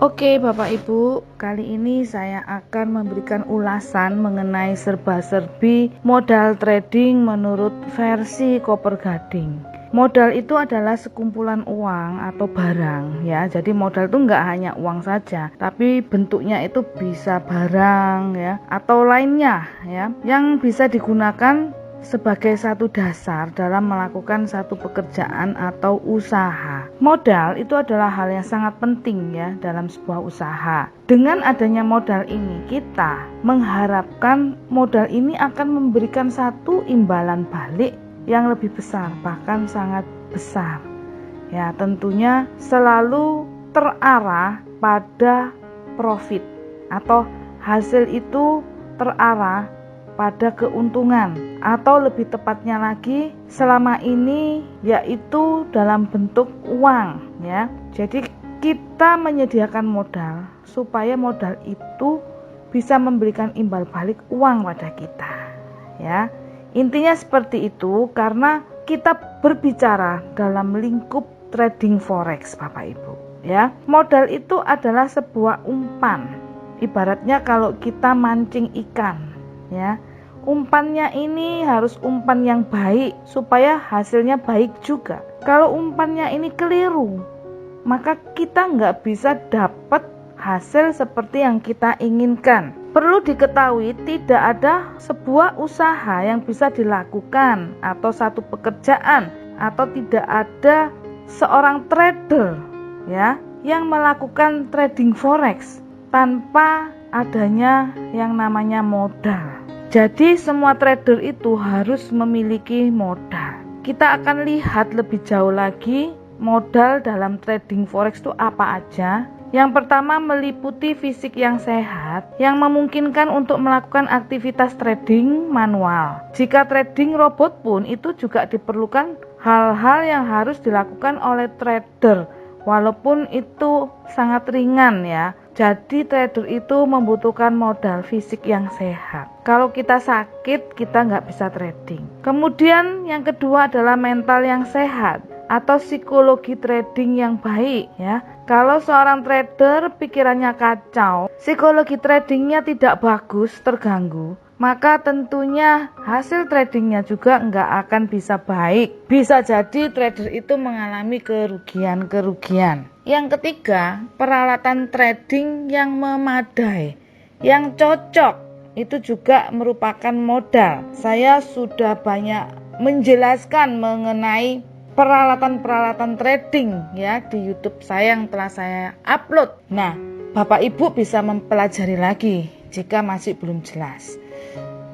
Oke Bapak Ibu, kali ini saya akan memberikan ulasan mengenai serba-serbi modal trading menurut versi Koper Gading. Modal itu adalah sekumpulan uang atau barang ya. Jadi modal itu nggak hanya uang saja, tapi bentuknya itu bisa barang ya atau lainnya ya yang bisa digunakan sebagai satu dasar dalam melakukan satu pekerjaan atau usaha. Modal itu adalah hal yang sangat penting ya dalam sebuah usaha. Dengan adanya modal ini, kita mengharapkan modal ini akan memberikan satu imbalan balik yang lebih besar, bahkan sangat besar. Ya, tentunya selalu terarah pada profit atau hasil itu terarah pada keuntungan, atau lebih tepatnya lagi selama ini yaitu dalam bentuk uang ya. Jadi kita menyediakan modal supaya modal itu bisa memberikan imbal balik uang pada kita ya. Intinya seperti itu karena kita berbicara dalam lingkup trading forex Bapak Ibu ya. Modal itu adalah sebuah umpan. Ibaratnya kalau kita mancing ikan ya, umpannya ini harus umpan yang baik supaya hasilnya baik juga. Kalau umpannya ini keliru, maka kita nggak bisa dapat hasil seperti yang kita inginkan. Perlu diketahui tidak ada sebuah usaha yang bisa dilakukan atau satu pekerjaan atau tidak ada seorang trader ya yang melakukan trading forex tanpa adanya yang namanya modal. Jadi semua trader itu harus memiliki modal. Kita akan lihat lebih jauh lagi modal dalam trading forex itu apa aja. Yang pertama meliputi fisik yang sehat yang memungkinkan untuk melakukan aktivitas trading manual. Jika trading robot pun itu juga diperlukan hal-hal yang harus dilakukan oleh trader walaupun itu sangat ringan ya. Jadi trader itu membutuhkan modal fisik yang sehat. Kalau kita sakit, kita nggak bisa trading. Kemudian yang kedua adalah mental yang sehat atau psikologi trading yang baik ya. Kalau seorang trader pikirannya kacau, psikologi tradingnya tidak bagus, terganggu, maka tentunya hasil tradingnya juga nggak akan bisa baik. Bisa jadi trader itu mengalami kerugian-kerugian. Yang ketiga, peralatan trading yang memadai, yang cocok, itu juga merupakan modal. Saya sudah banyak menjelaskan mengenai peralatan-peralatan trading ya di YouTube saya yang telah saya upload. Nah, Bapak Ibu bisa mempelajari lagi jika masih belum jelas.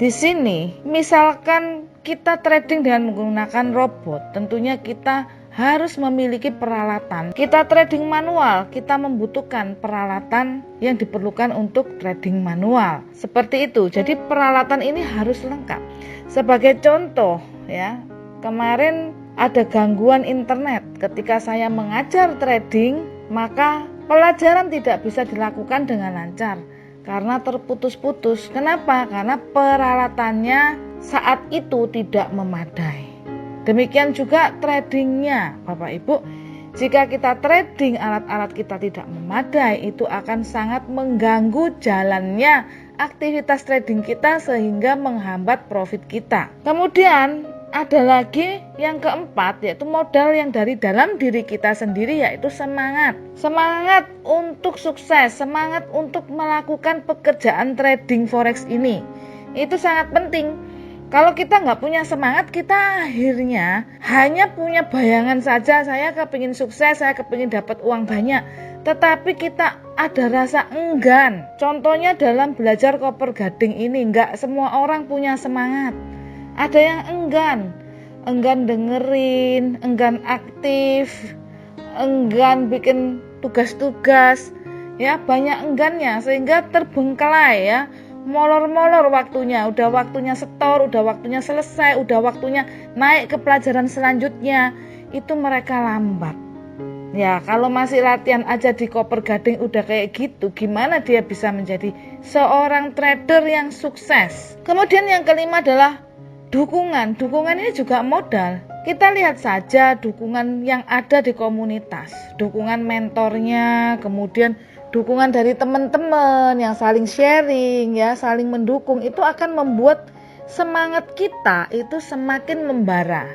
Di sini, misalkan kita trading dengan menggunakan robot, tentunya kita harus memiliki peralatan. Kita trading manual, kita membutuhkan peralatan yang diperlukan untuk trading manual. Seperti itu. Jadi peralatan ini harus lengkap. Sebagai contoh ya, kemarin ada gangguan internet. Ketika saya mengajar trading, maka pelajaran tidak bisa dilakukan dengan lancar karena terputus-putus. Kenapa? Karena peralatannya saat itu tidak memadai. Demikian juga tradingnya Bapak Ibu. Jika kita trading alat-alat kita tidak memadai, itu akan sangat mengganggu jalannya aktivitas trading kita sehingga menghambat profit kita. Kemudian ada lagi yang keempat, yaitu modal yang dari dalam diri kita sendiri, yaitu semangat. Semangat untuk sukses, semangat untuk melakukan pekerjaan trading forex ini. Itu sangat penting. Kalau kita nggak punya semangat, kita akhirnya hanya punya bayangan saja, saya kepingin sukses, saya kepingin dapat uang banyak. Tetapi kita ada rasa enggan. Contohnya dalam belajar Koper Gading ini, nggak semua orang punya semangat. Ada yang enggan dengerin, enggan aktif, enggan bikin tugas-tugas, ya banyak enggannya sehingga terbengkalai ya, molor-molor waktunya, udah waktunya setor, udah waktunya selesai, udah waktunya naik ke pelajaran selanjutnya, itu mereka lambat. Ya kalau masih latihan aja di Koper Gading udah kayak gitu, gimana dia bisa menjadi seorang trader yang sukses? Kemudian yang kelima adalah dukungan. Dukungan ini juga modal. Kita lihat saja dukungan yang ada di komunitas, dukungan mentornya, kemudian dukungan dari teman-teman yang saling sharing ya, saling mendukung, itu akan membuat semangat kita itu semakin membara.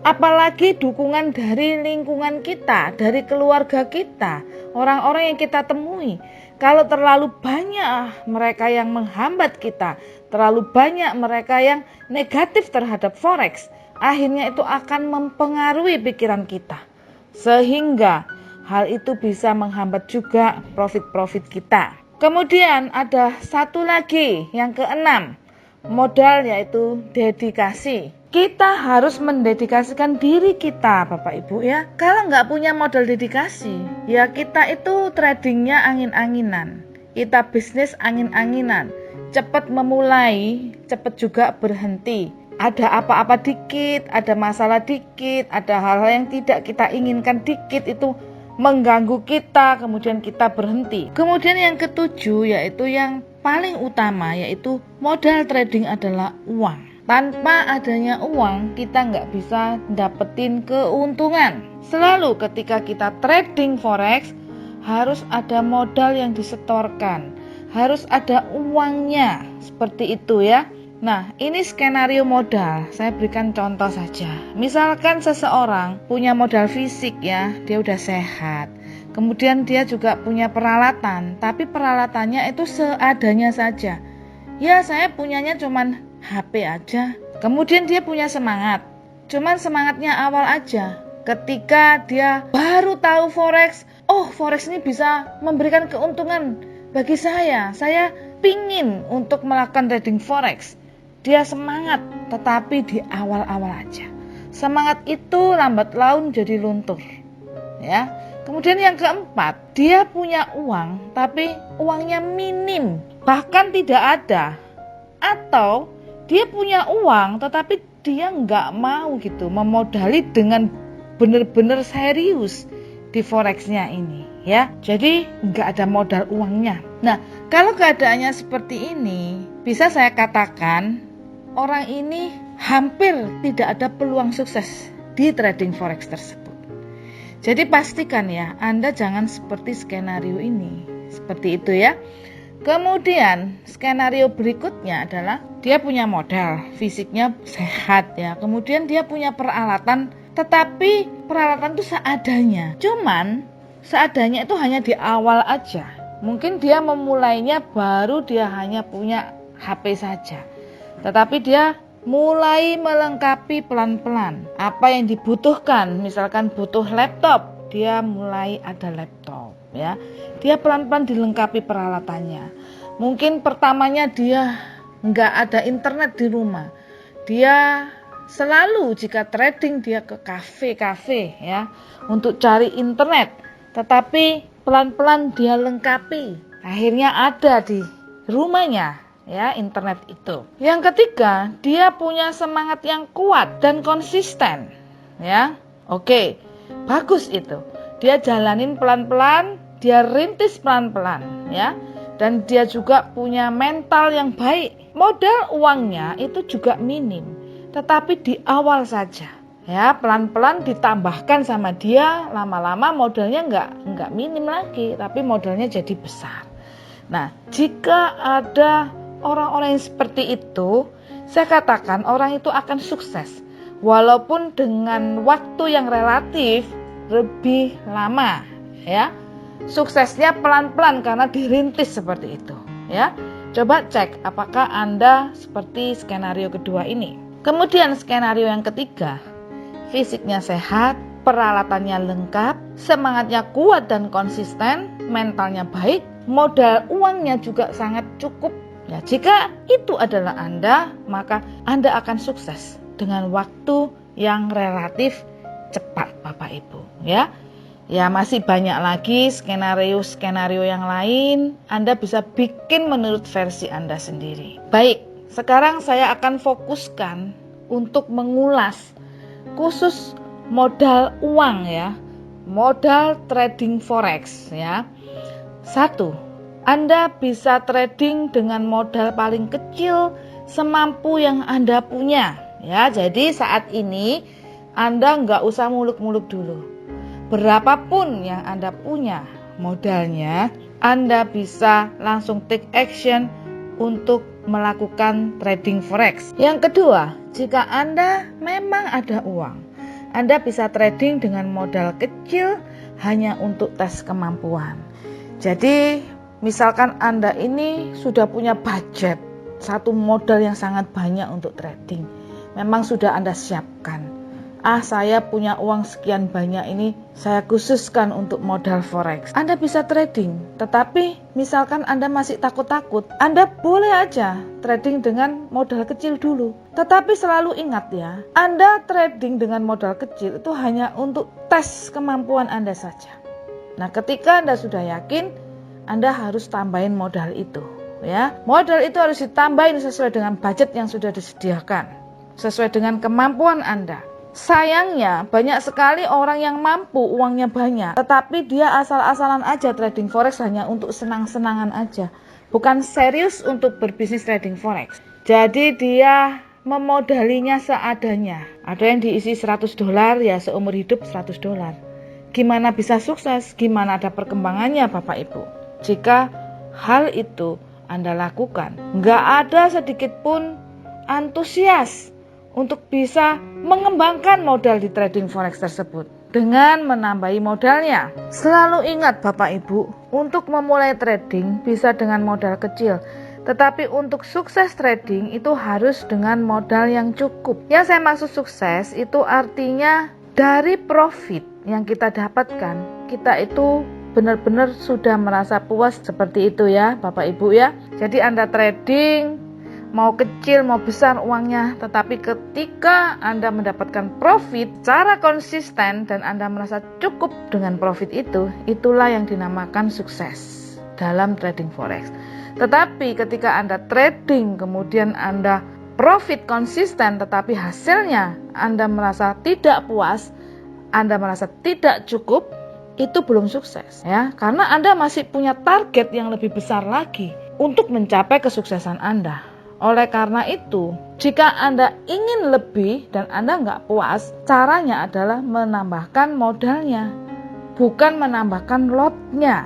Apalagi dukungan dari lingkungan kita, dari keluarga kita, orang-orang yang kita temui. Kalau terlalu banyak mereka yang menghambat kita, terlalu banyak mereka yang negatif terhadap forex, akhirnya itu akan mempengaruhi pikiran kita. Sehingga hal itu bisa menghambat juga profit-profit kita. Kemudian ada satu lagi, yang keenam, modal, yaitu dedikasi. Kita harus mendedikasikan diri kita, Bapak Ibu ya. Kalau nggak punya modal dedikasi, ya kita itu tradingnya angin-anginan. Kita bisnis angin-anginan. Cepat memulai, cepat juga berhenti. Ada apa-apa dikit, ada masalah dikit, ada hal-hal yang tidak kita inginkan dikit, itu mengganggu kita, kemudian kita berhenti. Kemudian yang ketujuh, yaitu yang paling utama, yaitu modal trading adalah uang. Tanpa adanya uang, kita nggak bisa dapetin keuntungan. Selalu ketika kita trading forex, harus ada modal yang disetorkan, harus ada uangnya, seperti itu ya. Nah, ini skenario modal. Saya berikan contoh saja. Misalkan seseorang punya modal fisik ya, dia udah sehat. Kemudian dia juga punya peralatan, tapi peralatannya itu seadanya saja. Ya, saya punyanya cuman HP aja. Kemudian dia punya semangat, cuman semangatnya awal aja. Ketika dia baru tahu forex, oh forex ini bisa memberikan keuntungan bagi saya pingin untuk melakukan trading forex. Dia semangat, tetapi di awal-awal aja. Semangat itu lambat laun jadi luntur. Ya. Kemudian yang keempat, dia punya uang, tapi uangnya minim, bahkan tidak ada. Atau dia punya uang, tetapi dia nggak mau gitu memodali dengan benar-benar serius di forexnya ini. Ya, jadi nggak ada modal uangnya. Nah, kalau keadaannya seperti ini, bisa saya katakan orang ini hampir tidak ada peluang sukses di trading forex tersebut. Jadi pastikan ya, Anda jangan seperti skenario ini. Seperti itu ya. Kemudian skenario berikutnya adalah dia punya modal, fisiknya sehat ya. Kemudian dia punya peralatan, tetapi peralatan itu seadanya. Cuman seadanya itu hanya di awal aja. Mungkin dia memulainya baru dia hanya punya HP saja. Tetapi dia mulai melengkapi pelan-pelan. Apa yang dibutuhkan, misalkan butuh laptop, dia mulai ada laptop ya. Dia pelan-pelan dilengkapi peralatannya. Mungkin pertamanya dia nggak ada internet di rumah. Dia selalu jika trading dia ke kafe-kafe ya untuk cari internet. Tetapi pelan-pelan dia lengkapi. Akhirnya ada di rumahnya ya internet itu. Yang ketiga, dia punya semangat yang kuat dan konsisten ya. Oke, bagus itu. Dia jalanin pelan-pelan, dia rintis pelan-pelan ya. Dan dia juga punya mental yang baik. Modal uangnya itu juga minim, tetapi di awal saja ya, pelan-pelan ditambahkan sama dia, lama-lama modalnya enggak minim lagi, tapi modalnya jadi besar. Nah, jika ada orang-orang yang seperti itu, saya katakan orang itu akan sukses walaupun dengan waktu yang relatif lebih lama ya. Suksesnya pelan-pelan karena dirintis seperti itu ya. Coba cek apakah Anda seperti skenario kedua ini. Kemudian skenario yang ketiga, fisiknya sehat, peralatannya lengkap, semangatnya kuat dan konsisten, mentalnya baik, modal uangnya juga sangat cukup. Ya, jika itu adalah Anda, maka Anda akan sukses dengan waktu yang relatif cepat, Bapak Ibu ya. Ya, masih banyak lagi skenario-skenario yang lain. Anda bisa bikin menurut versi Anda sendiri. Baik, sekarang saya akan fokuskan untuk mengulas khusus modal uang ya. Modal trading forex ya. 1. Anda bisa trading dengan modal paling kecil semampu yang Anda punya ya. Jadi saat ini Anda nggak usah muluk-muluk dulu. Berapapun yang Anda punya, modalnya, Anda bisa langsung take action untuk melakukan trading forex. Yang kedua, jika Anda memang ada uang, Anda bisa trading dengan modal kecil hanya untuk tes kemampuan. Jadi, misalkan Anda ini sudah punya budget, satu modal yang sangat banyak untuk trading. Memang sudah Anda siapkan. Saya punya uang sekian banyak ini, saya khususkan untuk modal forex. Anda bisa trading, tetapi misalkan Anda masih takut-takut, Anda boleh aja trading dengan modal kecil dulu. Tetapi selalu ingat ya, Anda trading dengan modal kecil itu hanya untuk tes kemampuan Anda saja. Nah, ketika Anda sudah yakin, Anda harus tambahin modal itu. Ya, modal itu harus ditambahin sesuai dengan budget yang sudah disediakan, sesuai dengan kemampuan Anda. Sayangnya banyak sekali orang yang mampu, uangnya banyak, tetapi dia asal-asalan aja trading forex hanya untuk senang-senangan aja, bukan serius untuk berbisnis trading forex. Jadi dia memodalinya seadanya. Ada yang diisi $100, ya seumur hidup $100. Gimana bisa sukses? Gimana ada perkembangannya Bapak Ibu? Jika hal itu Anda lakukan, nggak ada sedikit pun antusias untuk bisa mengembangkan modal di trading forex tersebut dengan menambahi modalnya. Selalu ingat Bapak Ibu, untuk memulai trading bisa dengan modal kecil, tetapi untuk sukses trading itu harus dengan modal yang cukup. Yang saya maksud sukses itu artinya dari profit yang kita dapatkan, kita itu benar-benar sudah merasa puas, seperti itu ya Bapak Ibu ya. Jadi Anda trading mau kecil mau besar uangnya, tetapi ketika Anda mendapatkan profit secara konsisten dan Anda merasa cukup dengan profit itu, itulah yang dinamakan sukses dalam trading forex. Tetapi ketika Anda trading kemudian Anda profit konsisten tetapi hasilnya Anda merasa tidak puas, Anda merasa tidak cukup, itu belum sukses ya, karena Anda masih punya target yang lebih besar lagi untuk mencapai kesuksesan Anda. Oleh karena itu, jika Anda ingin lebih dan Anda nggak puas, caranya adalah menambahkan modalnya, bukan menambahkan lotnya.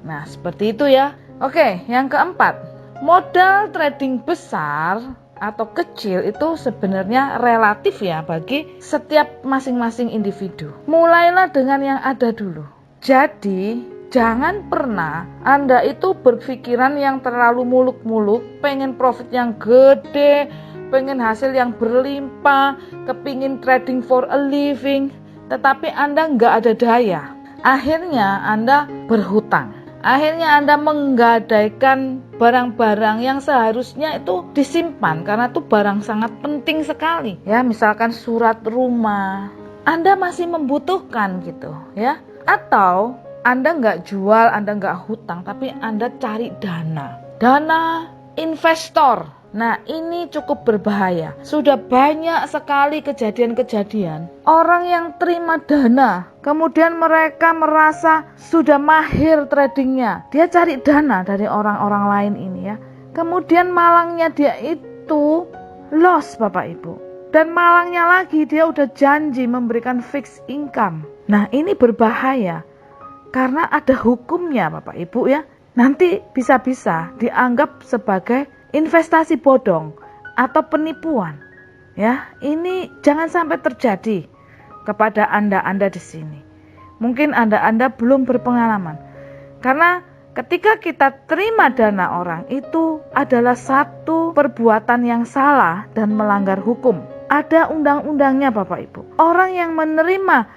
Nah, seperti itu ya. Oke, yang keempat, modal trading besar atau kecil itu sebenarnya relatif ya bagi setiap masing-masing individu. Mulailah dengan yang ada dulu. Jadi, jangan pernah Anda itu berpikiran yang terlalu muluk-muluk, pengen profit yang gede, pengen hasil yang berlimpah, kepingin trading for a living, tetapi Anda nggak ada daya. Akhirnya Anda berhutang. Akhirnya Anda menggadaikan barang-barang yang seharusnya itu disimpan karena itu barang sangat penting sekali. Ya, misalkan surat rumah, Anda masih membutuhkan gitu ya. Atau Anda nggak jual, Anda nggak hutang, tapi Anda cari dana investor. Nah, ini cukup berbahaya. Sudah banyak sekali kejadian-kejadian orang yang terima dana, kemudian mereka merasa sudah mahir tradingnya. Dia cari dana dari orang-orang lain ini ya. Kemudian malangnya dia itu loss Bapak Ibu. Dan malangnya lagi dia udah janji memberikan fixed income. Nah, ini berbahaya. Karena ada hukumnya Bapak Ibu ya. Nanti bisa-bisa dianggap sebagai investasi bodong atau penipuan. Ya, ini jangan sampai terjadi kepada Anda di sini. Mungkin Anda belum berpengalaman. Karena ketika kita terima dana orang itu adalah satu perbuatan yang salah dan melanggar hukum. Ada undang-undangnya Bapak Ibu. Orang yang menerima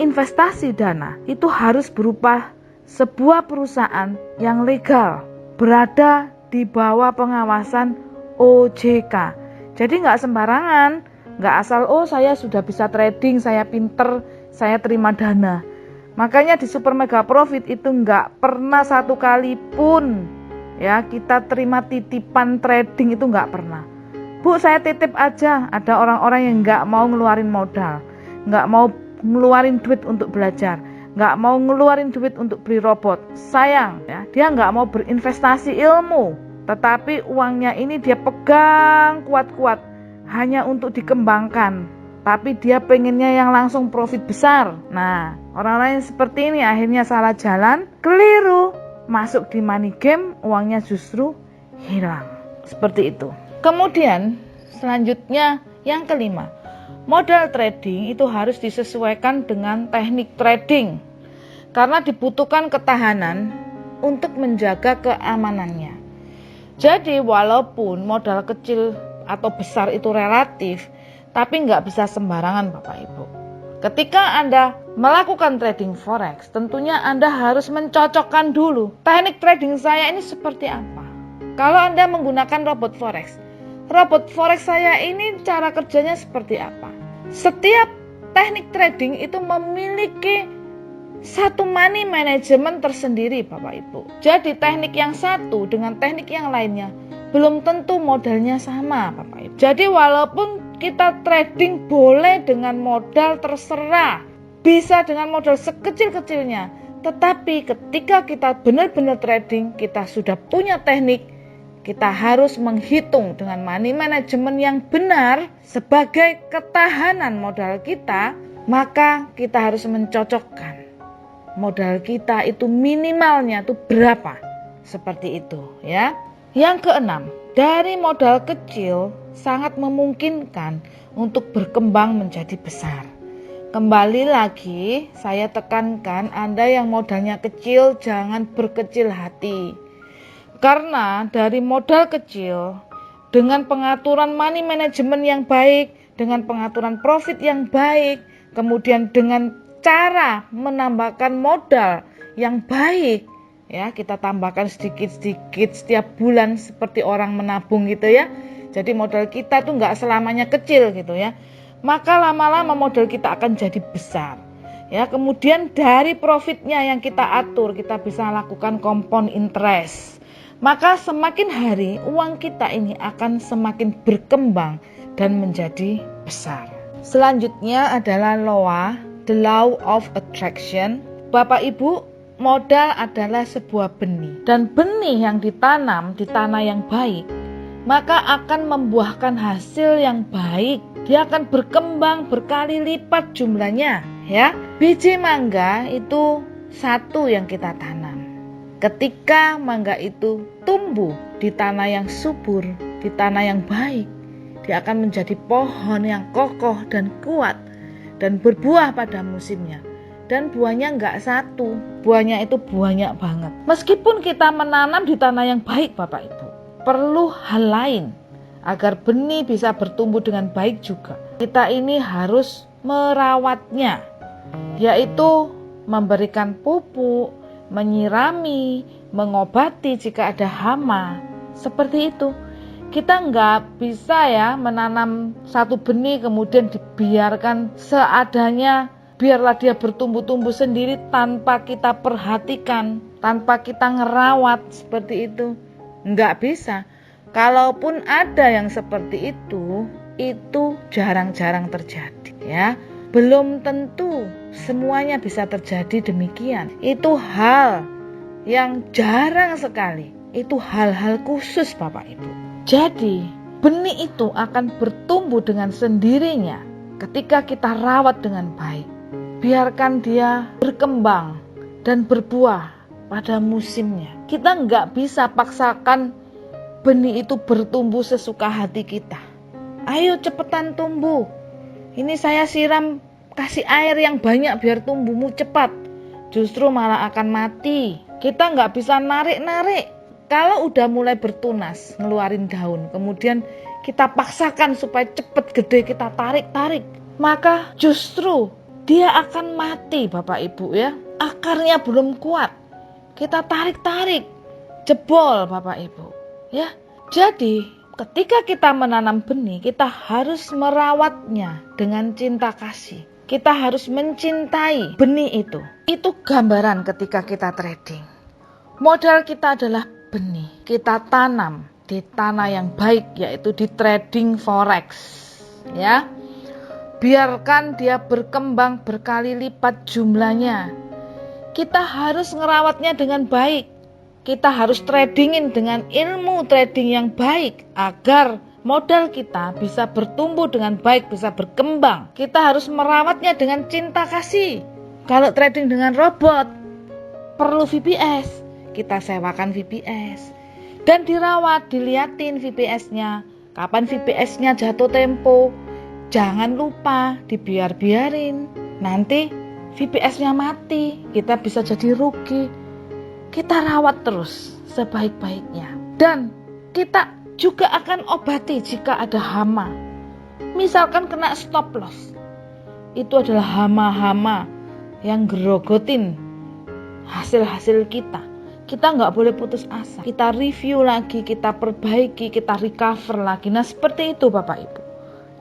investasi dana itu harus berupa sebuah perusahaan yang legal, berada di bawah pengawasan OJK. Jadi nggak sembarangan, nggak asal saya sudah bisa trading, saya pinter, saya terima dana. Makanya di Super Mega Profit itu nggak pernah satu kali pun ya kita terima titipan trading, itu nggak pernah. Bu, saya titip aja. Ada orang-orang yang nggak mau ngeluarin modal, nggak mau ngeluarin duit untuk belajar, nggak mau ngeluarin duit untuk beli robot. Sayang ya, dia nggak mau berinvestasi ilmu, tetapi uangnya ini dia pegang kuat-kuat hanya untuk dikembangkan, tapi dia pengennya yang langsung profit besar. Nah, Orang-orang yang seperti ini akhirnya salah jalan, keliru, masuk di money game, uangnya justru hilang. Seperti itu. Kemudian selanjutnya yang kelima, modal trading itu harus disesuaikan dengan teknik trading karena dibutuhkan ketahanan untuk menjaga keamanannya. Jadi walaupun modal kecil atau besar itu relatif, tapi nggak bisa sembarangan Bapak Ibu. Ketika Anda melakukan trading forex, tentunya Anda harus mencocokkan dulu teknik trading saya ini seperti apa. Kalau Anda menggunakan robot forex saya ini cara kerjanya seperti apa. Setiap teknik trading itu memiliki satu money management tersendiri Bapak Ibu. Jadi teknik yang satu dengan teknik yang lainnya belum tentu modalnya sama Bapak Ibu. Jadi walaupun kita trading boleh dengan modal terserah, bisa dengan modal sekecil-kecilnya, tetapi ketika kita benar-benar trading, kita sudah punya teknik, kita harus menghitung dengan money management yang benar sebagai ketahanan modal kita, maka kita harus mencocokkan modal kita itu minimalnya itu berapa, seperti itu ya. Yang keenam, dari modal kecil sangat memungkinkan untuk berkembang menjadi besar. Kembali lagi saya tekankan, Anda yang modalnya kecil jangan berkecil hati. Karena dari modal kecil dengan pengaturan money management yang baik, dengan pengaturan profit yang baik, kemudian dengan cara menambahkan modal yang baik, ya, kita tambahkan sedikit-sedikit setiap bulan seperti orang menabung gitu ya. Jadi modal kita tuh nggak selamanya kecil gitu ya. Maka lama-lama modal kita akan jadi besar. Ya, kemudian dari profitnya yang kita atur, kita bisa lakukan compound interest. Maka semakin hari uang kita ini akan semakin berkembang dan menjadi besar. Selanjutnya adalah the law of attraction. Bapak Ibu, modal adalah sebuah benih, dan benih yang ditanam di tanah yang baik, maka akan membuahkan hasil yang baik. Dia akan berkembang berkali lipat jumlahnya, ya. Biji mangga itu satu yang kita tanam. Ketika mangga itu tumbuh di tanah yang subur, di tanah yang baik, dia akan menjadi pohon yang kokoh dan kuat dan berbuah pada musimnya. Dan buahnya enggak satu, buahnya itu banyak banget. Meskipun kita menanam di tanah yang baik Bapak Ibu, perlu hal lain agar benih bisa bertumbuh dengan baik juga. Kita ini harus merawatnya, yaitu memberikan pupuk, menyirami, mengobati jika ada hama. Seperti itu. Kita enggak bisa ya menanam satu benih kemudian dibiarkan seadanya, biarlah dia bertumbuh-tumbuh sendiri tanpa kita perhatikan, tanpa kita ngerawat, seperti itu. Enggak bisa. Kalaupun ada yang seperti itu jarang-jarang terjadi ya. Belum tentu semuanya bisa terjadi demikian. Itu hal yang jarang sekali. Itu hal-hal khusus Bapak Ibu. Jadi benih itu akan bertumbuh dengan sendirinya ketika kita rawat dengan baik. Biarkan dia berkembang dan berbuah pada musimnya. Kita nggak bisa paksakan benih itu bertumbuh sesuka hati kita. Ayo cepetan tumbuh. Ini saya siram, kasih air yang banyak biar tumbuhmu cepat. Justru malah akan mati. Kita nggak bisa narik-narik. Kalau udah mulai bertunas, ngeluarin daun, kemudian kita paksakan supaya cepat gede, kita tarik-tarik, maka justru dia akan mati Bapak Ibu ya. Akarnya belum kuat, kita tarik-tarik, jebol Bapak Ibu ya. Jadi ketika kita menanam benih, kita harus merawatnya dengan cinta kasih. Kita harus mencintai benih itu. Itu gambaran ketika kita trading. Modal kita adalah benih. Kita tanam di tanah yang baik, yaitu di trading forex ya. Biarkan dia berkembang berkali lipat jumlahnya. Kita harus ngerawatnya dengan baik. Kita harus tradingin dengan ilmu trading yang baik agar modal kita bisa bertumbuh dengan baik, bisa berkembang. Kita harus merawatnya dengan cinta kasih. Kalau trading dengan robot perlu VPS, kita sewakan VPS dan dirawat, diliatin VPS-nya. Kapan VPS-nya jatuh tempo, jangan lupa dibiarin. Nanti VPS-nya mati, kita bisa jadi rugi. Kita rawat terus sebaik-baiknya. Dan kita juga akan obati jika ada hama. Misalkan kena stop loss, itu adalah hama-hama yang gerogotin hasil-hasil kita. Kita nggak boleh putus asa. Kita review lagi, kita perbaiki, kita recover lagi. Nah seperti itu Bapak Ibu.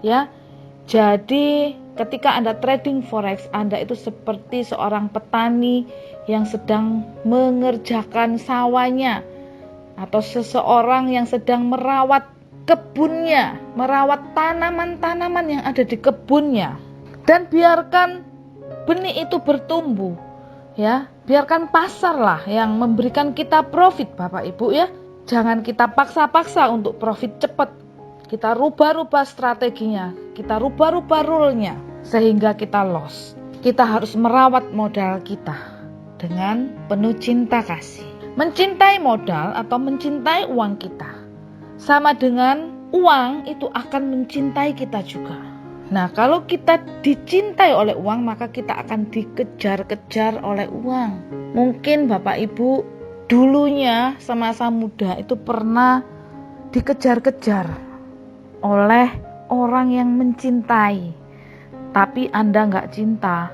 Ya, jadi ketika Anda trading forex, Anda itu seperti seorang petani yang sedang mengerjakan sawahnya, atau seseorang yang sedang merawat kebunnya, merawat tanaman-tanaman yang ada di kebunnya. Dan biarkan benih itu bertumbuh, ya. Biarkan pasar lah yang memberikan kita profit Bapak Ibu ya. Jangan kita paksa-paksa untuk profit cepat. Kita rubah-rubah strateginya, kita rubah-rubah rule-nya sehingga kita loss. Kita harus merawat modal kita dengan penuh cinta kasih. Mencintai modal atau mencintai uang kita sama dengan uang itu akan mencintai kita juga. Nah, kalau kita dicintai oleh uang, maka kita akan dikejar-kejar oleh uang. Mungkin Bapak Ibu dulunya semasa muda itu pernah dikejar-kejar oleh orang yang mencintai, tapi Anda nggak cinta.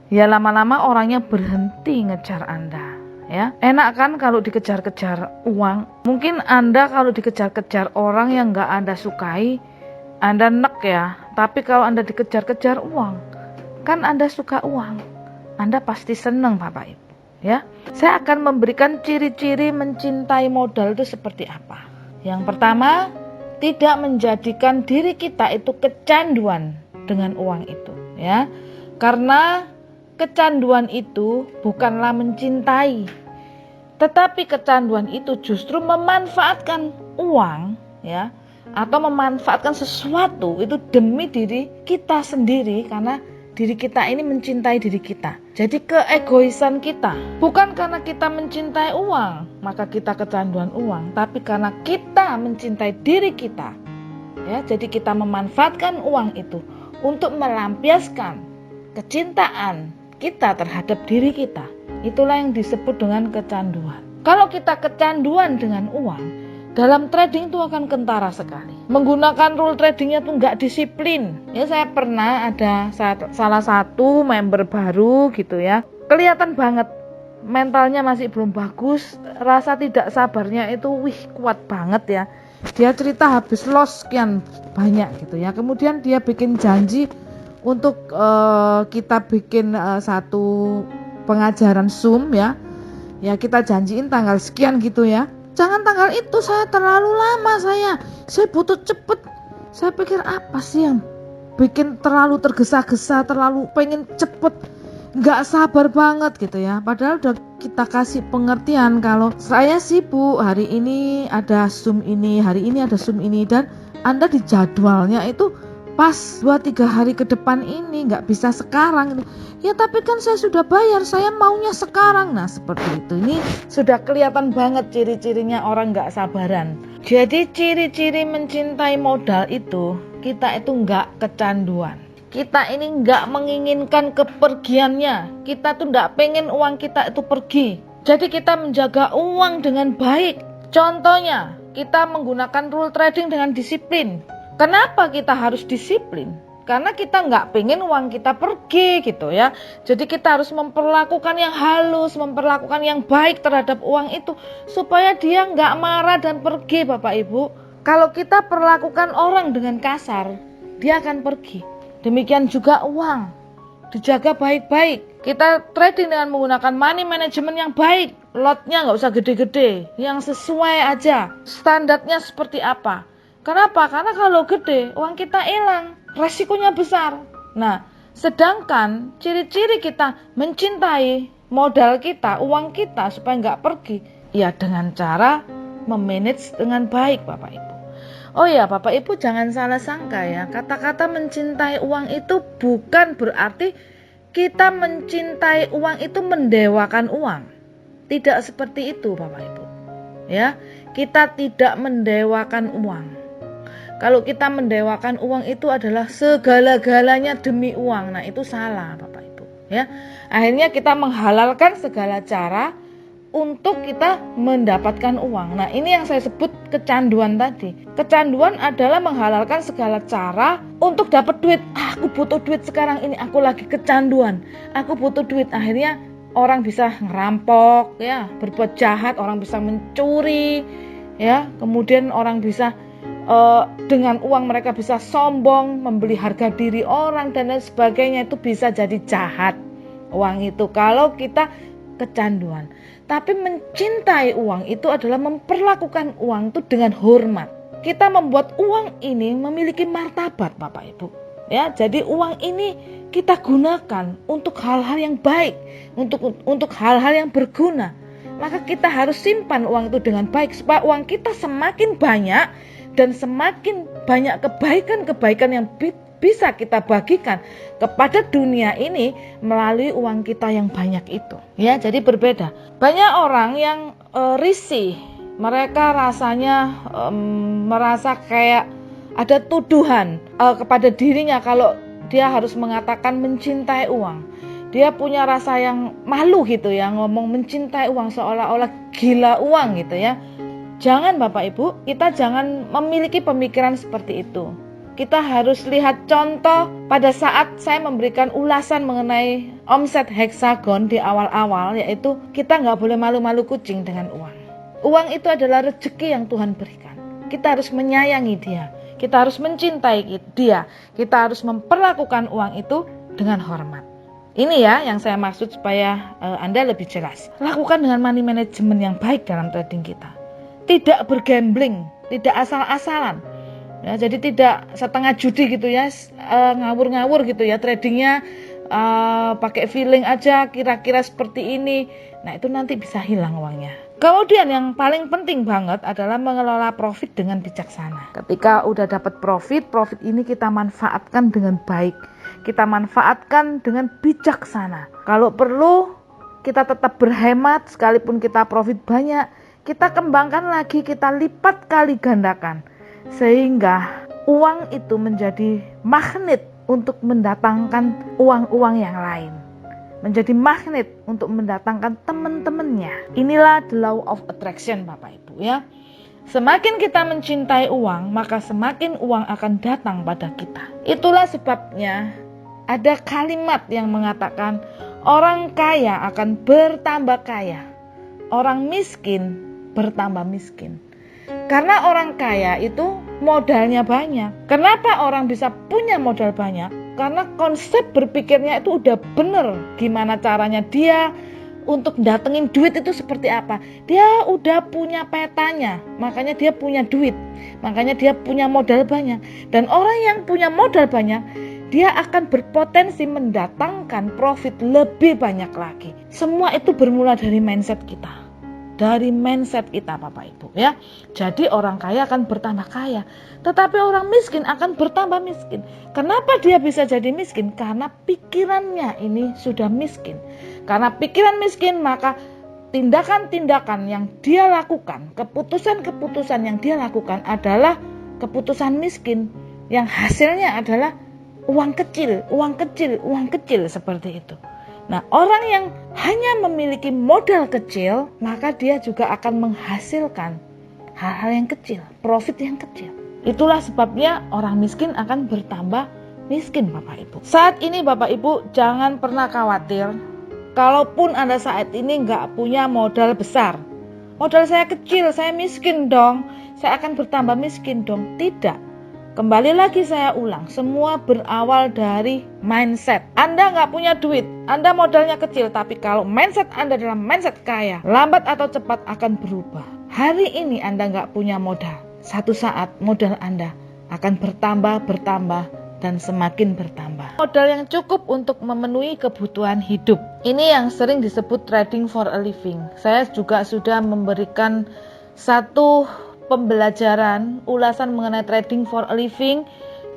Ya lama-lama orangnya berhenti ngejar Anda. Ya, enak kan kalau dikejar-kejar uang. Mungkin Anda kalau dikejar-kejar orang yang nggak Anda sukai, Anda nek ya. Tapi kalau Anda dikejar-kejar uang, kan Anda suka uang, Anda pasti senang Bapak Ibu. Ya, saya akan memberikan ciri-ciri mencintai modal itu seperti apa. Yang pertama, tidak menjadikan diri kita itu kecanduan dengan uang itu. Ya, karena kecanduan itu bukanlah mencintai, tetapi kecanduan itu justru memanfaatkan uang, ya, atau memanfaatkan sesuatu itu demi diri kita sendiri, karena diri kita ini mencintai diri kita. Jadi keegoisan kita, bukan karena kita mencintai uang maka kita kecanduan uang, tapi karena kita mencintai diri kita. Ya, jadi kita memanfaatkan uang itu untuk melampiaskan kecintaan kita terhadap diri kita. Itulah yang disebut dengan kecanduan. Kalau kita kecanduan dengan uang, dalam trading itu akan kentara sekali. Menggunakan rule tradingnya tuh nggak disiplin. Ya, saya pernah ada salah satu member baru gitu ya. Kelihatan banget mentalnya masih belum bagus, rasa tidak sabarnya itu kuat banget ya. Dia cerita habis loss sekian banyak gitu ya. Kemudian dia bikin janji untuk kita bikin satu pengajaran Zoom ya. Ya, kita janjiin tanggal sekian gitu ya. Jangan tanggal itu, saya terlalu lama, saya butuh cepet. Saya pikir apa sih yang bikin terlalu tergesa-gesa, terlalu pengen cepet, gak sabar banget gitu ya. Padahal udah kita kasih pengertian kalau saya sibuk, hari ini ada Zoom ini, hari ini ada Zoom ini, dan Anda di jadwalnya itu pas 2-3 hari ke depan ini, gak bisa sekarang. Ya tapi kan saya sudah bayar, saya maunya sekarang. Nah seperti itu, ini sudah kelihatan banget ciri-cirinya orang gak sabaran. Jadi ciri-ciri mencintai modal itu, kita itu gak kecanduan. Kita ini gak menginginkan kepergiannya. Kita tuh gak pengen uang kita itu pergi. Jadi kita menjaga uang dengan baik. Contohnya, kita menggunakan rule trading dengan disiplin. Kenapa kita harus disiplin? Karena kita nggak pengen uang kita pergi gitu ya. Jadi kita harus memperlakukan yang halus, memperlakukan yang baik terhadap uang itu, supaya dia nggak marah dan pergi Bapak Ibu. Kalau kita perlakukan orang dengan kasar, dia akan pergi. Demikian juga uang, dijaga baik-baik. Kita trading dengan menggunakan money management yang baik. Lotnya nggak usah gede-gede, yang sesuai aja. Standarnya seperti apa? Kenapa? Karena kalau gede, uang kita hilang, resikonya besar. Nah, sedangkan ciri-ciri kita mencintai modal kita, uang kita supaya nggak pergi, ya dengan cara memanage dengan baik Bapak Ibu. Oh ya Bapak Ibu, jangan salah sangka ya, kata-kata mencintai uang itu bukan berarti kita mencintai uang itu mendewakan uang. Tidak seperti itu Bapak Ibu. Ya, kita tidak mendewakan uang. Kalau kita mendewakan uang itu adalah segala-galanya demi uang. Nah, itu salah Bapak Ibu, ya. Akhirnya kita menghalalkan segala cara untuk kita mendapatkan uang. Nah, ini yang saya sebut kecanduan tadi. Kecanduan adalah menghalalkan segala cara untuk dapat duit. Aku butuh duit sekarang ini, aku lagi kecanduan. Aku butuh duit. Akhirnya orang bisa ngerampok, ya, berbuat jahat, orang bisa mencuri, ya. Kemudian orang bisa dengan uang mereka bisa sombong, membeli harga diri orang dan lain sebagainya. Itu bisa jadi jahat uang itu kalau kita kecanduan. Tapi mencintai uang itu adalah memperlakukan uang itu dengan hormat. Kita membuat uang ini memiliki martabat Bapak Ibu. Ya, jadi uang ini kita gunakan untuk hal-hal yang baik, untuk hal-hal yang berguna. Maka kita harus simpan uang itu dengan baik supaya uang kita semakin banyak dan semakin banyak kebaikan-kebaikan yang bisa kita bagikan kepada dunia ini melalui uang kita yang banyak itu. Ya, jadi berbeda. Banyak orang yang risih, mereka rasanya merasa kayak ada tuduhan kepada dirinya kalau dia harus mengatakan mencintai uang. Dia punya rasa yang malu gitu ya, ngomong mencintai uang seolah-olah gila uang gitu ya. Jangan Bapak Ibu, kita jangan memiliki pemikiran seperti itu. Kita harus lihat contoh pada saat saya memberikan ulasan mengenai omset Hexagon di awal-awal, yaitu kita nggak boleh malu-malu kucing dengan uang. Uang itu adalah rezeki yang Tuhan berikan. Kita harus menyayangi dia, kita harus mencintai dia, kita harus memperlakukan uang itu dengan hormat. Ini ya yang saya maksud supaya Anda lebih jelas. Lakukan dengan money management yang baik dalam trading kita. Tidak bergambling, tidak asal-asalan. Ya, jadi tidak setengah judi gitu ya, ngawur-ngawur gitu ya tradingnya, pakai feeling aja kira-kira seperti ini. Nah, itu nanti bisa hilang uangnya. Kemudian yang paling penting banget adalah mengelola profit dengan bijaksana. Ketika udah dapat profit ini kita manfaatkan dengan baik. Kita manfaatkan dengan bijaksana. Kalau perlu kita tetap berhemat, sekalipun kita profit banyak, kita kembangkan lagi, kita lipat kali gandakan. Sehingga uang itu menjadi magnet untuk mendatangkan uang-uang yang lain. Menjadi magnet untuk mendatangkan teman-temannya. Inilah the law of attraction Bapak Ibu ya. Semakin kita mencintai uang, maka semakin uang akan datang pada kita. Itulah sebabnya ada kalimat yang mengatakan orang kaya akan bertambah kaya. Orang miskin bertambah miskin. Karena orang kaya itu modalnya banyak. Kenapa orang bisa punya modal banyak? Karena konsep berpikirnya itu udah bener. Gimana caranya dia untuk datengin duit itu seperti apa. Dia udah punya petanya. Makanya dia punya duit. Makanya dia punya modal banyak. Dan orang yang punya modal banyak, dia akan berpotensi mendatangkan profit lebih banyak lagi. Semua itu bermula dari mindset kita. Dari mindset kita Bapak Ibu ya. Jadi orang kaya akan bertambah kaya, tetapi orang miskin akan bertambah miskin. Kenapa dia bisa jadi miskin? Karena pikirannya ini sudah miskin. Karena pikiran miskin, maka tindakan-tindakan yang dia lakukan, keputusan-keputusan yang dia lakukan adalah keputusan miskin, yang hasilnya adalah uang kecil seperti itu. Nah, orang yang hanya memiliki modal kecil, maka dia juga akan menghasilkan hal-hal yang kecil, profit yang kecil. Itulah sebabnya orang miskin akan bertambah miskin Bapak Ibu. Saat ini Bapak Ibu jangan pernah khawatir, kalaupun Anda saat ini nggak punya modal besar. Modal saya kecil, saya miskin dong, saya akan bertambah miskin dong. Tidak. Kembali lagi saya ulang, semua berawal dari mindset. Anda nggak punya duit, Anda modalnya kecil, tapi kalau mindset Anda adalah mindset kaya, lambat atau cepat akan berubah. Hari ini Anda nggak punya modal, satu saat modal Anda akan bertambah, dan semakin bertambah. Modal yang cukup untuk memenuhi kebutuhan hidup. Ini yang sering disebut trading for a living. Saya juga sudah memberikan satu pembelajaran ulasan mengenai trading for a living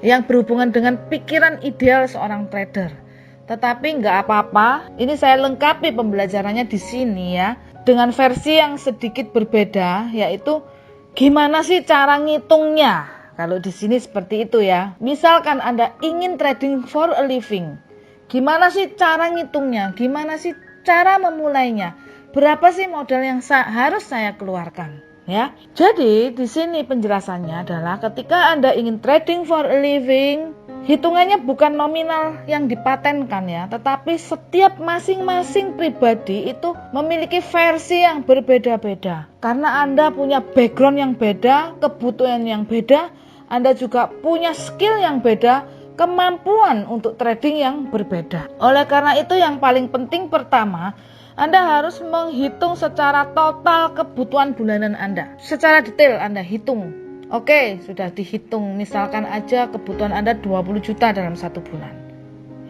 yang berhubungan dengan pikiran ideal seorang trader. Tetapi nggak apa-apa, ini saya lengkapi pembelajarannya di sini ya, dengan versi yang sedikit berbeda, yaitu gimana sih cara ngitungnya. Kalau di sini seperti itu ya. Misalkan Anda ingin trading for a living, gimana sih cara ngitungnya? Gimana sih cara memulainya? Berapa sih modal yang harus saya keluarkan? Ya. Jadi di sini penjelasannya adalah ketika Anda ingin trading for a living, hitungannya bukan nominal yang dipatenkan ya, tetapi setiap masing-masing pribadi itu memiliki versi yang berbeda-beda. Karena Anda punya background yang beda, kebutuhan yang beda, Anda juga punya skill yang beda, kemampuan untuk trading yang berbeda. Oleh karena itu yang paling penting pertama, Anda harus menghitung secara total kebutuhan bulanan Anda. Secara detail Anda hitung. Oke, sudah dihitung. Misalkan aja kebutuhan Anda 20 juta dalam 1 bulan.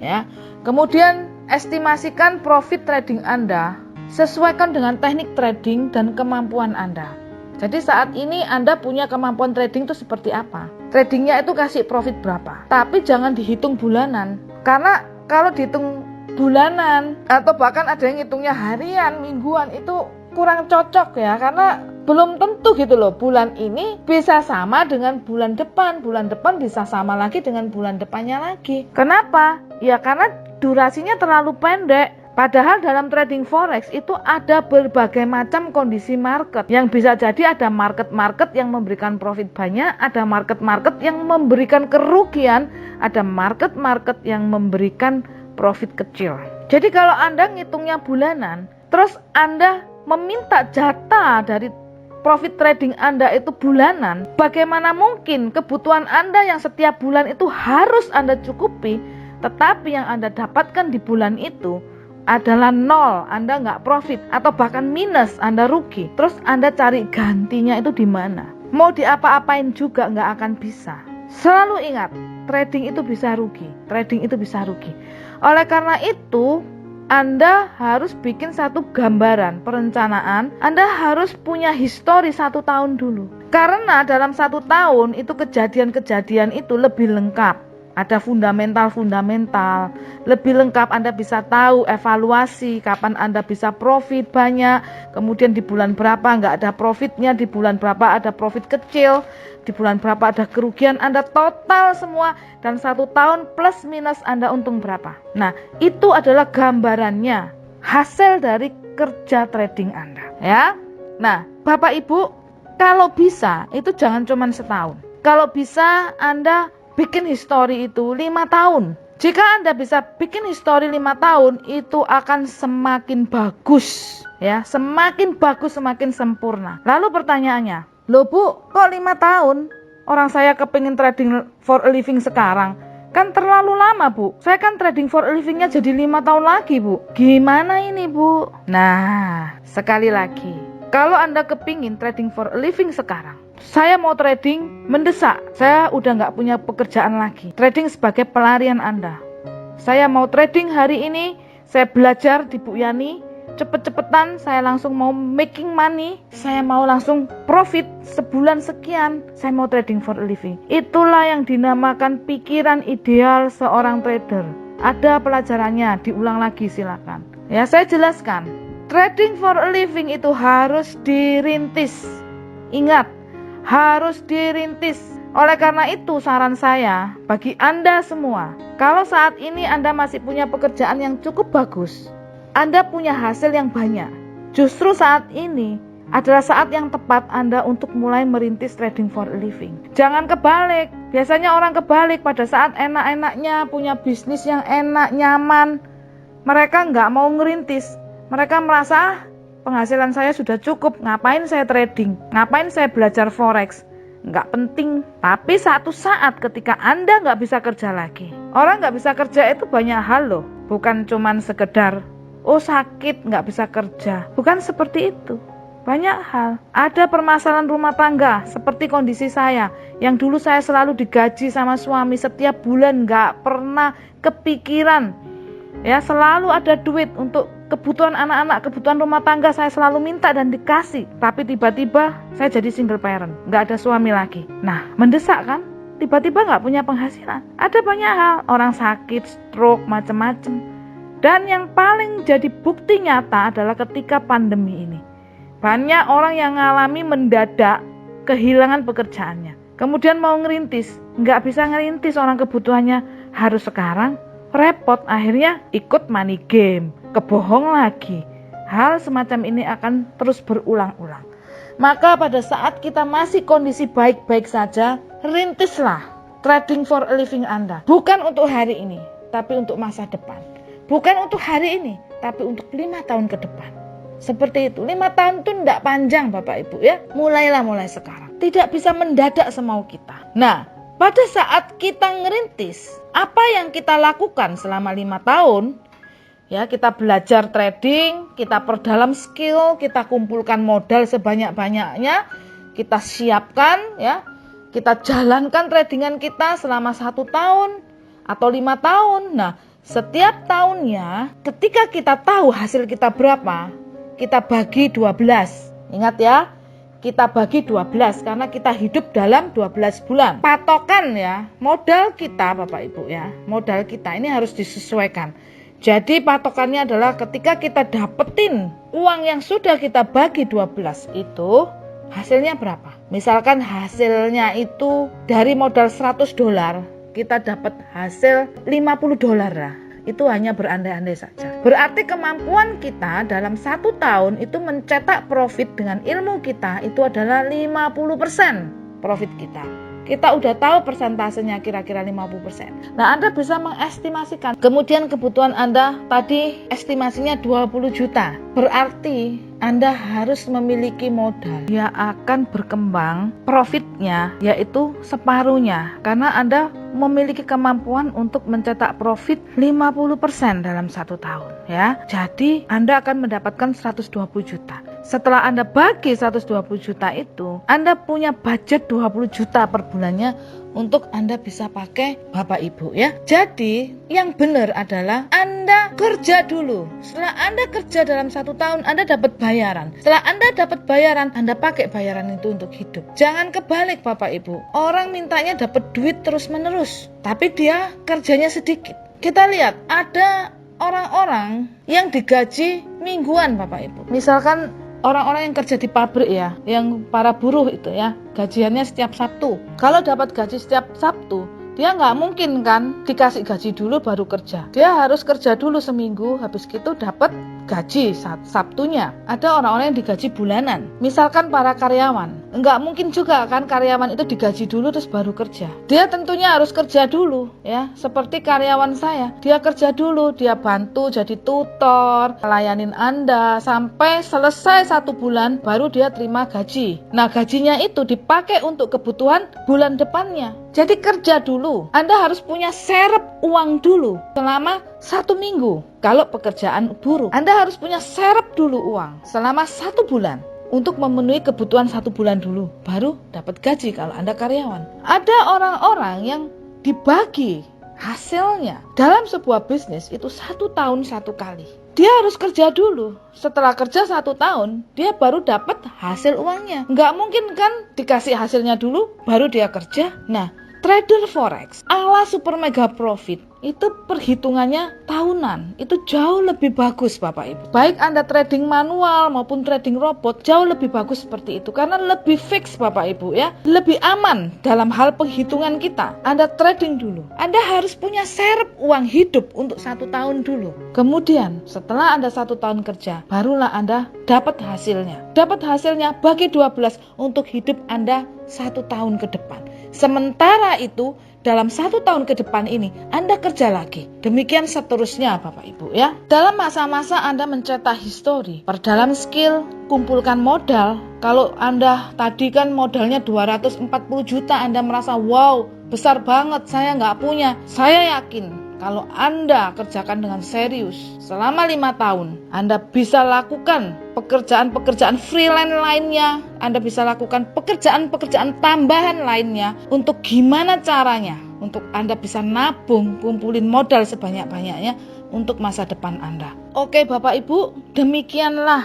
Ya. Kemudian estimasikan profit trading Anda, sesuaikan dengan teknik trading dan kemampuan Anda. Jadi saat ini Anda punya kemampuan trading itu seperti apa? Tradingnya itu kasih profit berapa? Tapi jangan dihitung bulanan. Karena kalau dihitung bulanan atau bahkan ada yang hitungnya harian, mingguan, itu kurang cocok ya. Karena belum tentu gitu loh, bulan ini bisa sama dengan bulan depan bisa sama lagi dengan bulan depannya lagi. Kenapa? Ya karena durasinya terlalu pendek. Padahal dalam trading forex itu ada berbagai macam kondisi market. Yang bisa jadi ada market-market yang memberikan profit banyak, ada market-market yang memberikan kerugian, ada market-market yang memberikan profit kecil. Jadi kalau Anda ngitungnya bulanan, terus Anda meminta jatah dari profit trading Anda itu bulanan, bagaimana mungkin kebutuhan Anda yang setiap bulan itu harus Anda cukupi, tetapi yang Anda dapatkan di bulan itu adalah nol, Anda nggak profit atau bahkan minus, Anda rugi. Terus Anda cari gantinya itu di mana? Mau diapa-apain juga nggak akan bisa. Selalu ingat, trading itu bisa rugi, trading itu bisa rugi. Oleh karena itu, Anda harus bikin satu gambaran perencanaan. Anda harus punya histori 1 tahun dulu. Karena dalam 1 tahun itu kejadian-kejadian itu lebih lengkap. Ada fundamental, lebih lengkap. Anda bisa tahu evaluasi kapan Anda bisa profit banyak, kemudian di bulan berapa nggak ada profitnya, di bulan berapa ada profit kecil, di bulan berapa ada kerugian. Anda total semua dan 1 tahun plus minus Anda untung berapa. Nah, itu adalah gambarannya, hasil dari kerja trading Anda ya. Nah, Bapak Ibu, kalau bisa itu jangan cuma setahun. Kalau bisa Anda bikin histori itu 5 tahun. Jika Anda bisa bikin histori 5 tahun, itu akan semakin bagus ya, semakin bagus, semakin sempurna. Lalu pertanyaannya, loh Bu, kok 5 tahun? Orang saya kepingin trading for a living sekarang. Kan terlalu lama Bu. Saya kan trading for a livingnya jadi 5 tahun lagi Bu. Gimana ini Bu? Nah, sekali lagi, kalau Anda kepingin trading for a living sekarang, saya mau trading mendesak, saya udah nggak punya pekerjaan lagi. Trading sebagai pelarian Anda. Saya mau trading hari ini, saya belajar di Bu Yani, cepet-cepetan saya langsung mau making money, saya mau langsung profit sebulan sekian, saya mau trading for a living. Itulah yang dinamakan pikiran ideal seorang trader. Ada pelajarannya, diulang lagi silakan. Ya, saya jelaskan. Trading for a living itu harus dirintis. Ingat, harus dirintis. Oleh karena itu saran saya bagi Anda semua, kalau saat ini Anda masih punya pekerjaan yang cukup bagus, Anda punya hasil yang banyak, justru saat ini adalah saat yang tepat Anda untuk mulai merintis trading for a living. Jangan kebalik. Biasanya orang kebalik, pada saat enak-enaknya punya bisnis yang enak, nyaman, mereka nggak mau ngerintis. Mereka merasa penghasilan saya sudah cukup, ngapain saya trading, ngapain saya belajar forex, nggak penting. Tapi satu saat ketika Anda nggak bisa kerja lagi, orang nggak bisa kerja itu banyak hal loh, bukan cuman sekedar oh sakit nggak bisa kerja, bukan seperti itu. Banyak hal, ada permasalahan rumah tangga seperti kondisi saya, yang dulu saya selalu digaji sama suami setiap bulan, nggak pernah kepikiran ya, selalu ada duit untuk kebutuhan anak-anak, kebutuhan rumah tangga, saya selalu minta dan dikasih. Tapi tiba-tiba saya jadi single parent, nggak ada suami lagi. Nah, mendesak kan? tiba-tiba nggak punya penghasilan. Ada banyak hal, orang sakit, stroke, macam-macam. Dan yang paling jadi bukti nyata adalah ketika pandemi ini. Banyak orang yang mengalami mendadak kehilangan pekerjaannya. Kemudian mau ngerintis, nggak bisa ngerintis, orang kebutuhannya harus sekarang, repot, akhirnya ikut money game, kebohong lagi. Hal semacam ini akan terus berulang-ulang. Maka pada saat kita masih kondisi baik-baik saja, rintislah trading for a living Anda. Bukan untuk hari ini, tapi untuk masa depan. Bukan untuk hari ini, tapi untuk 5 tahun ke depan. Seperti itu, 5 tahun itu tidak panjang Bapak Ibu ya. Mulai sekarang. Tidak bisa mendadak semau kita. Nah, pada saat kita ngerintis, apa yang kita lakukan selama 5 tahun? Ya, kita belajar trading, kita perdalam skill, kita kumpulkan modal sebanyak-banyaknya, kita siapkan ya, kita jalankan tradingan kita selama 1 tahun atau 5 tahun. Nah, setiap tahunnya ketika kita tahu hasil kita berapa, kita bagi 12. Ingat ya, kita bagi 12 karena kita hidup dalam 12 bulan. Patokan ya, modal kita Bapak Ibu ya, modal kita ini harus disesuaikan. Jadi patokannya adalah ketika kita dapetin uang yang sudah kita bagi 12 itu, hasilnya berapa? Misalkan hasilnya itu dari modal $100, kita dapat hasil $50 lah. Itu hanya berandai-andai saja. Berarti kemampuan kita dalam 1 tahun itu mencetak profit dengan ilmu kita itu adalah 50% profit kita. Kita udah tahu persentasenya kira-kira 50%. Nah, Anda bisa mengestimasikan. Kemudian kebutuhan Anda tadi estimasinya 20 juta. Berarti Anda harus memiliki modal. Dia akan berkembang profitnya yaitu separuhnya. Karena Anda memiliki kemampuan untuk mencetak profit 50% dalam 1 tahun. Ya. Jadi Anda akan mendapatkan 120 juta. Setelah Anda bagi 120 juta itu, Anda punya budget 20 juta per bulannya untuk Anda bisa pakai Bapak Ibu ya. Jadi yang benar adalah Anda kerja dulu. Setelah Anda kerja dalam 1 tahun, Anda dapat bayaran. Setelah Anda dapat bayaran, Anda pakai bayaran itu untuk hidup. Jangan kebalik Bapak Ibu. Orang mintanya dapat duit terus menerus, tapi dia kerjanya sedikit. Kita lihat ada orang-orang yang digaji mingguan Bapak Ibu. Misalkan orang-orang yang kerja di pabrik ya, yang para buruh itu ya, gajiannya setiap Sabtu. Kalau dapat gaji setiap Sabtu, dia nggak mungkin kan dikasih gaji dulu baru kerja. Dia harus kerja dulu seminggu, habis itu dapat gaji Sabtunya. Ada orang-orang yang digaji bulanan. Misalkan para karyawan, nggak mungkin juga kan karyawan itu digaji dulu terus baru kerja. Dia tentunya harus kerja dulu ya. Seperti karyawan saya, dia kerja dulu, dia bantu jadi tutor, melayanin Anda sampai selesai 1 bulan baru dia terima gaji. Nah, gajinya itu dipakai untuk kebutuhan bulan depannya. Jadi kerja dulu. Anda harus punya serep uang dulu selama 1 minggu. Kalau pekerjaan buruh, Anda harus punya serep dulu uang selama 1 bulan. Untuk memenuhi kebutuhan 1 bulan dulu, baru dapat gaji kalau Anda karyawan. Ada orang-orang yang dibagi hasilnya dalam sebuah bisnis itu 1 tahun 1 kali. Dia harus kerja dulu. Setelah kerja 1 tahun, dia baru dapat hasil uangnya. Nggak mungkin kan dikasih hasilnya dulu, baru dia kerja. Nah, trader forex ala super mega profit itu perhitungannya tahunan. Itu jauh lebih bagus Bapak Ibu. Baik Anda trading manual maupun trading robot, jauh lebih bagus seperti itu. Karena lebih fix Bapak Ibu ya. Lebih aman dalam hal penghitungan kita. Anda trading dulu. Anda harus punya serep uang hidup untuk 1 tahun dulu. Kemudian setelah Anda 1 tahun kerja, barulah Anda dapat hasilnya. Dapat hasilnya bagi 12 untuk hidup Anda 1 tahun ke depan. Sementara itu dalam 1 tahun ke depan ini Anda kerja lagi. Demikian seterusnya Bapak Ibu ya. Dalam masa-masa Anda mencetak histori, perdalam skill, kumpulkan modal. Kalau Anda tadi kan modalnya 240 juta, Anda merasa wow besar banget, saya nggak punya. Saya yakin kalau Anda kerjakan dengan serius selama 5 tahun, Anda bisa lakukan pekerjaan-pekerjaan freelance lainnya. Anda bisa lakukan pekerjaan-pekerjaan tambahan lainnya. Untuk gimana caranya? Untuk Anda bisa nabung, kumpulin modal sebanyak-banyaknya untuk masa depan Anda. Oke Bapak Ibu, demikianlah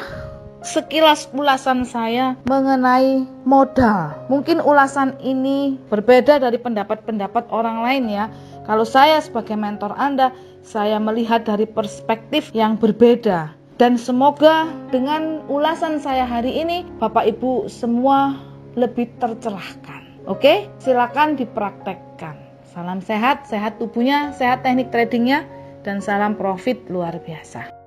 sekilas ulasan saya mengenai modal. Mungkin ulasan ini berbeda dari pendapat-pendapat orang lain ya. Kalau saya sebagai mentor Anda, saya melihat dari perspektif yang berbeda. Dan semoga dengan ulasan saya hari ini, Bapak Ibu semua lebih tercerahkan. Oke, silakan dipraktekkan. Salam sehat, sehat tubuhnya, sehat teknik tradingnya, dan salam profit luar biasa.